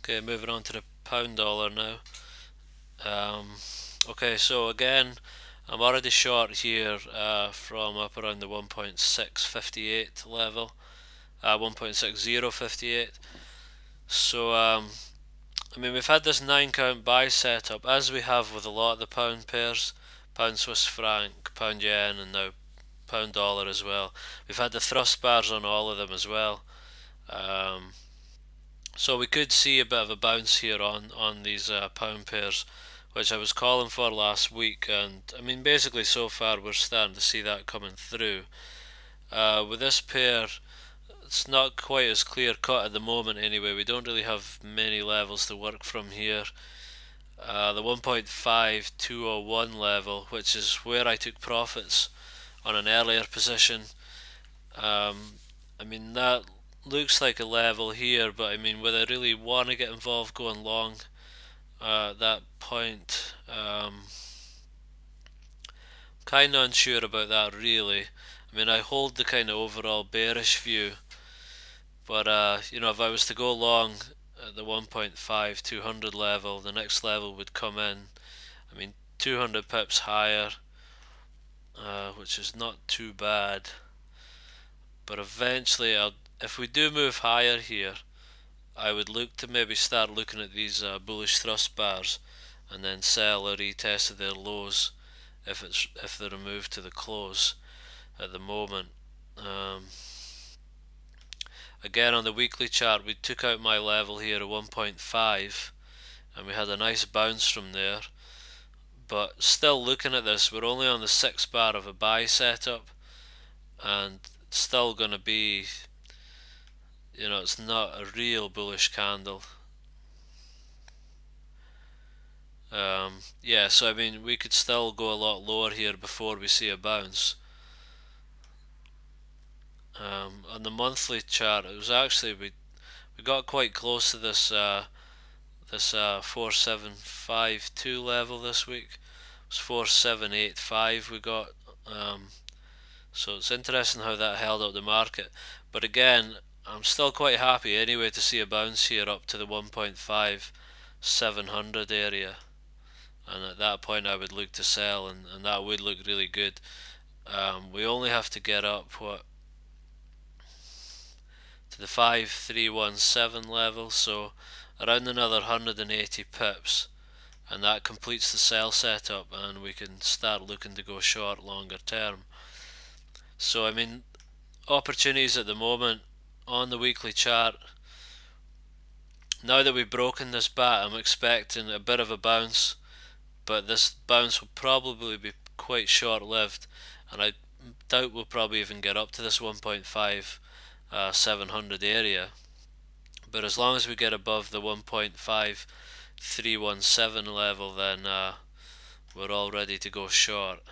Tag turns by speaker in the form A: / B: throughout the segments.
A: Okay, moving on to the pound dollar now. Okay, so again, I'm already short here from up around the 1.658 level, 1.6058. So, I mean, we've had this 9 count buy setup, as we have with a lot of the pound pairs, pound Swiss franc, pound yen, and now pound dollar as well. We've had the thrust bars on all of them as well. Um, So we could see a bit of a bounce here on these pound pairs, which I was calling for last week, and I mean basically so far we're starting to see that coming through. With this pair, it's not quite as clear cut at the moment anyway. We don't really have many levels to work from here. The 1.5201 level, which is where I took profits on an earlier position. I mean that looks like a level here, but I mean, would I really want to get involved going long at that point? Kind of unsure about that really. I mean, I hold the kind of overall bearish view, but you know, if I was to go long at the 1.5 200 level, the next level would come in. I mean, 200 pips higher, which is not too bad. But eventually, if we do move higher here, I would look to maybe start looking at these bullish thrust bars and then sell or retest of their lows if they're moved to the close at the moment. Again, on the weekly chart, we took out my level here at 1.5 and we had a nice bounce from there. But still looking at this, we're only on the 6 bar of a buy setup, and it's still going to be, you know, it's not a real bullish candle. Yeah, so I mean, we could still go a lot lower here before we see a bounce. On the monthly chart, it was actually we got quite close to this 4752 level this week. It was 4785 we got. So it's interesting how that held up the market. But again, I'm still quite happy anyway to see a bounce here up to the 1.5 700 area. And at that point I would look to sell, and that would look really good. We only have to get up to the 5317 level, so around another 180 pips, and that completes the sell setup, and we can start looking to go short longer term. So I mean, opportunities at the moment on the weekly chart. Now that we've broken this bat, I'm expecting a bit of a bounce, but this bounce will probably be quite short-lived, and I doubt we'll probably even get up to this 1.5 700 area. But as long as we get above the 1.5 317 level, then we're all ready to go short.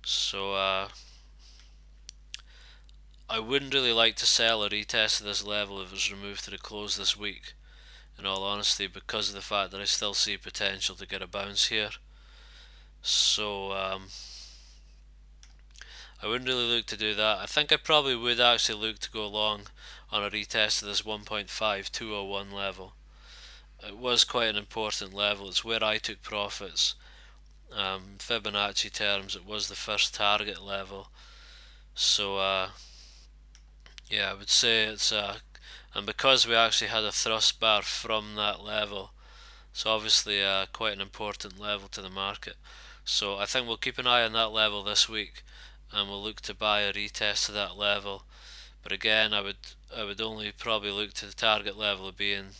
A: So I wouldn't really like to sell or retest this level if it was removed to the close this week, in all honesty, because of the fact that I still see potential to get a bounce here. So I wouldn't really look to do that. I think I probably would actually look to go long on a retest of this 1.5201 level. It was quite an important level. It's where I took profits. Fibonacci terms, it was the first target level. So yeah, I would say it's and because we actually had a thrust bar from that level, so obviously quite an important level to the market. So I think we'll keep an eye on that level this week, and we'll look to buy a retest to that level. But again, I would only probably look to the target level being,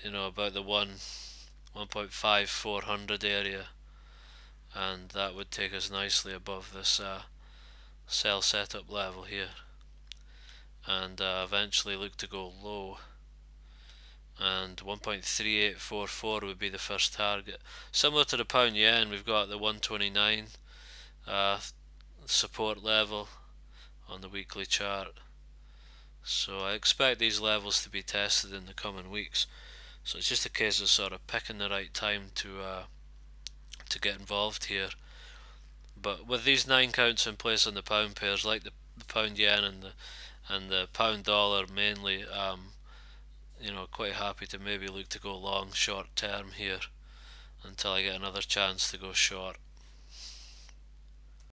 A: you know, about the 1.5 400 area, and that would take us nicely above this sell setup level here, and eventually look to go low, and 1.3844 would be the first target. Similar to the pound yen, we've got the 129 support level on the weekly chart. So I expect these levels to be tested in the coming weeks. So it's just a case of sort of picking the right time to get involved here. But with these 9 counts in place on the pound pairs, like the pound yen and the pound dollar mainly, quite happy to maybe look to go long short term here until I get another chance to go short.